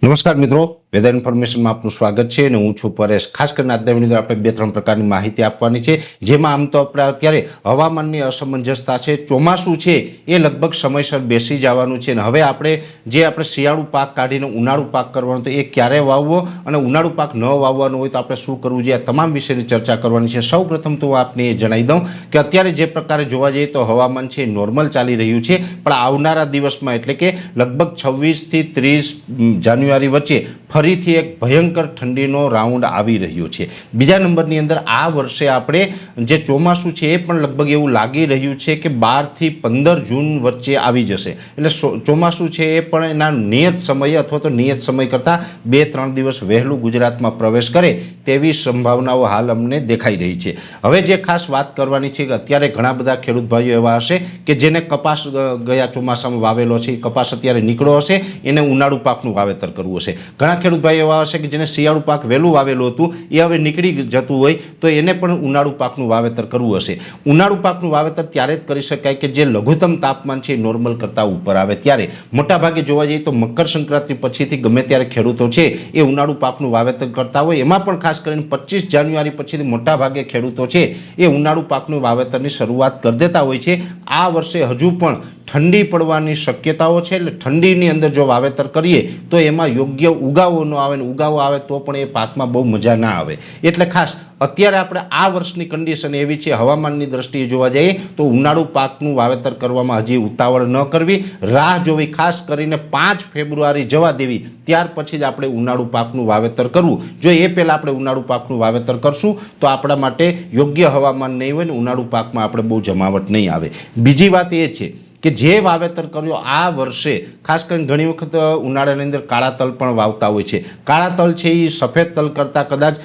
નમસ્કાર મિત્રો, વેધર ઇન્ફોર્મેશનમાં આપનું સ્વાગત છે અને હું છું પરેશ। ખાસ કરીને આજના વિડીયોની અંદર આપણે 2-3 પ્રકારની માહિતી આપવાની છે, જેમાં આમ તો આપણે અત્યારે હવામાનની અસમંજસતા છે। ચોમાસું છે એ લગભગ સમયસર બેસી જવાનું છે અને હવે આપણે શિયાળુ પાક કાઢીને ઉનાળુ પાક કરવાનો તો એ ક્યારે વાવવો અને ઉનાળુ પાક ન વાવવાનો હોય તો આપણે શું કરવું જોઈએ, આ તમામ વિષયની ચર્ચા કરવાની છે। સૌ પ્રથમ તો આપને એ જણાવી દઉં કે અત્યારે જે પ્રકારે જોવા જઈએ તો હવામાન છે નોર્મલ ચાલી રહ્યું છે, પણ આવનારા દિવસમાં એટલે કે લગભગ 26 થી 30 જાન્યુઆરી વચ્ચે ફરીથી એક ભયંકર ઠંડીનો રાઉન્ડ આવી રહ્યો છે। બીજા નંબરની અંદર આ વર્ષે આપણે જે ચોમાસું છે એ પણ લગભગ એવું લાગી રહ્યું છે કે 12 થી 15 જૂન વચ્ચે આવી જશે, એટલે ચોમાસું છે એ પણ એના નિયત સમયે અથવા તો નિયત સમય કરતાં 2-3 દિવસ વહેલું ગુજરાતમાં પ્રવેશ કરે તેવી સંભાવનાઓ હાલ અમને દેખાઈ રહી છે। હવે જે ખાસ વાત કરવાની છે કે અત્યારે ઘણા બધા ખેડૂત ભાઈઓ એવા હશે કે જેને કપાસ ગયા ચોમાસામાં વાવેલો છે, કપાસ અત્યારે નીકળ્યો હશે, એને ઉનાળુ પાકનું વાવેતર કરવું હશે। ઘણા ખેડૂત ભાઈઓ એવા હશે કે જેને શિયાળુ પાક વહેલું વાવેલું હતું એ હવે નીકળી જતું હોય તો એને પણ ઉનાળુ પાકનું વાવેતર કરવું હશે। ઉનાળુ પાકનું વાવેતર ત્યારે જ કરી શકાય કે જે લઘુત્તમ તાપમાન છે નોર્મલ કરતાં ઉપર આવે ત્યારે। મોટાભાગે જોવા જઈએ તો મકર સંક્રાંતિ પછીથી ગમે ત્યારે ખેડૂતો છે એ ઉનાળુ પાકનું વાવેતર કરતા હોય, એમાં પણ ખાસ કરીને 25 જાન્યુઆરી પછીથી મોટાભાગે ખેડૂતો છે એ ઉનાળુ પાકનું વાવેતરની શરૂઆત કરી દેતા હોય છે। આ વર્ષે હજુ પણ ઠંડી પડવાની શક્યતાઓ છે, એટલે ઠંડીની અંદર જો વાવેતર કરીએ તો એમાં યોગ્ય ઉગાવો ન આવે, ને ઉગાવો આવે તો પણ એ પાકમાં બહુ મજા ના આવે। એટલે ખાસ અત્યારે આપણે આ વર્ષની કન્ડિશન એવી છે, હવામાનની દ્રષ્ટિએ જોવા જઈએ તો ઉનાળુ પાકનું વાવેતર કરવામાં હજી ઉતાવળ ન કરવી, રાહ જોવી, ખાસ કરીને 5 ફેબ્રુઆરી જવા દેવી, ત્યાર પછી જ આપણે ઉનાળુ પાકનું વાવેતર કરવું। જો એ પહેલાં આપણે ઉનાળુ પાકનું વાવેતર કરશું તો આપણા માટે યોગ્ય હવામાન નહીં હોય ને ઉનાળુ પાકમાં આપણે બહુ જમાવટ નહીં આવે। બીજી વાત એ છે કે જે વાવેતર કર્યો આ વર્ષે ખાસ કરીને ઘણી વખત ઉનાળાની અંદર કાળા તલ પણ વાવતા હોય છે। કાળા તલ છે એ સફેદ તલ કરતાં કદાચ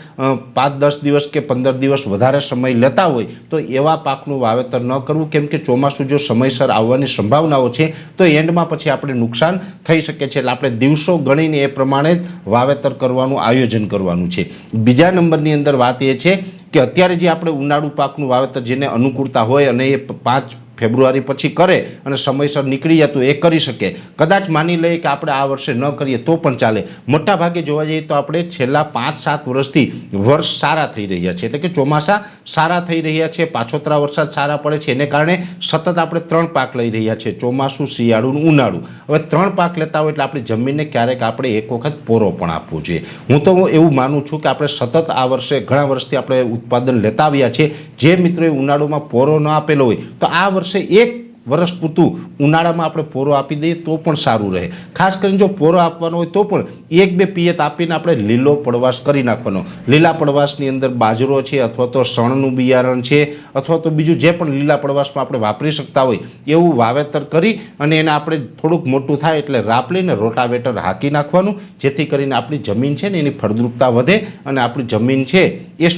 5-10 દિવસ કે 15 દિવસ વધારે સમય લેતા હોય તો એવા પાકનું વાવેતર ન કરવું, કેમ કે ચોમાસું જો સમયસર આવવાની સંભાવનાઓ છે તો એન્ડમાં પછી આપણે નુકસાન થઈ શકે છે, એટલે આપણે દિવસો ગણીને એ પ્રમાણે જ વાવેતર કરવાનું આયોજન કરવાનું છે। બીજા નંબરની અંદર વાત એ છે કે અત્યારે જે આપણે ઉનાળુ પાકનું વાવેતર જેને અનુકૂળતા હોય અને એ 5 ફેબ્રુઆરી પછી કરે અને સમયસર નીકળી જતું એ કરી શકે। કદાચ માની લઈએ કે આપણે આ વર્ષે ન કરીએ તો પણ ચાલે। મોટાભાગે જોવા જઈએ તો આપણે છેલ્લા 5-7 વર્ષથી વર્ષ સારા થઈ રહ્યા છે, એટલે કે ચોમાસા સારા થઈ રહ્યા છે, પાછોતરા વરસાદ સારા પડે છે, એને કારણે સતત આપણે 3 પાક લઈ રહ્યા છે, ચોમાસું, શિયાળુ, ઉનાળુ। હવે 3 પાક લેતા હોય એટલે આપણી જમીનને ક્યારેક આપણે એક વખત પોરો પણ આપવો જોઈએ। હું તો એવું માનું છું કે આપણે સતત આ વર્ષે ઘણા વર્ષથી આપણે ઉત્પાદન લેતા આવ્યા છે। જે મિત્રોએ ઉનાળુમાં પોરો ન આપેલો હોય તો આ વર્ષે એક વર્ષ પૂરતું ઉનાળામાં આપણે પોરો આપી દઈએ તો પણ સારું રહે। ખાસ કરીને જો પોરો આપવાનો હોય તો પણ 1-2 પિયત આપીને આપણે લીલો પડવાશ કરી નાખવાનો। લીલા પડવાશની અંદર બાજરો છે અથવા તો શણનું બિયારણ છે અથવા તો બીજું જે પણ લીલા પડવાશમાં આપણે વાપરી શકતા હોય એવું વાવેતર કરી અને એને આપણે થોડુંક મોટું થાય એટલે રાપલીને રોટાવેટર હાંકી નાખવાનું, જેથી કરીને આપણી જમીન છે ને એની ફળદ્રુપતા વધે અને આપણી જમીન છે એ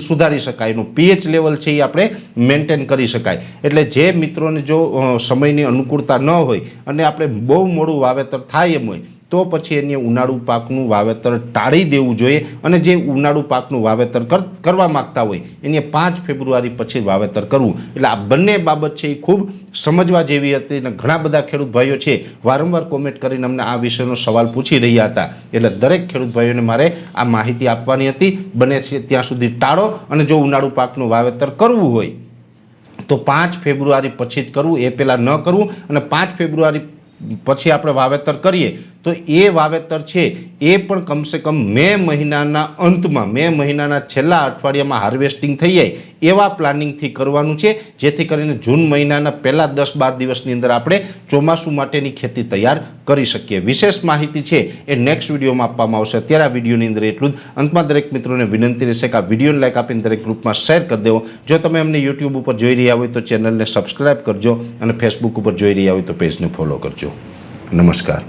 સુધારી શકાય, એનું પીએચ લેવલ છે એ આપણે મેન્ટેન કરી શકાય। એટલે જે મિત્રોને જો સમયની અનુકૂળતા ન હોય અને આપણે બહુ મોડું વાવેતર થાય એમ હોય તો પછી એને ઉનાળુ પાકનું વાવેતર ટાળી દેવું જોઈએ અને જે ઉનાળુ પાકનું વાવેતર કરવા માગતા હોય એને 5 ફેબ્રુઆરી પછી વાવેતર કરવું। એટલે આ બંને બાબત છે એ ખૂબ સમજવા જેવી હતી અને ઘણા બધા ખેડૂત ભાઈઓ છે વારંવાર કોમેન્ટ કરીને અમને આ વિષયનો સવાલ પૂછી રહ્યા હતા, એટલે દરેક ખેડૂત ભાઈઓને મારે આ માહિતી આપવાની હતી। બને છે ત્યાં સુધી ટાળો અને જો ઉનાળુ પાકનું વાવેતર કરવું હોય તો 5 ફેબ્રુઆરી પછી જ કરવું, એ પહેલાં ન કરવું। અને 5 ફેબ્રુઆરી પછી આપણે વાવેતર કરીએ તો એ વાવેતર છે એ પણ કમસે કમ મે મહિનાના અંતમાં, મે મહિનાના છેલ્લા અઠવાડિયામાં હાર્વેસ્ટિંગ થઈ જાય એવા પ્લાનિંગથી કરવાનું છે, જેથી કરીને જૂન મહિનાના પહેલા 10-12 દિવસની અંદર આપણે ચોમાસું માટેની ખેતી તૈયાર કરી શકીએ। વિશેષ માહિતી છે એ નેક્સ્ટ વિડીયોમાં આપવામાં આવશે। અત્યારે આ વિડીયોની અંદર એટલું જ। અંતમાં દરેક મિત્રોને વિનંતી રહેશે કે આ વિડીયોને લાઈક આપીને દરેક ગ્રુપમાં શેર કરી દેવો। જો તમે અમને યુટ્યુબ ઉપર જોઈ રહ્યા હોય તો ચેનલને સબસ્ક્રાઈબ કરજો અને ફેસબુક ઉપર જોઈ રહ્યા હોય તો પેજને ફોલો કરજો। નમસ્કાર।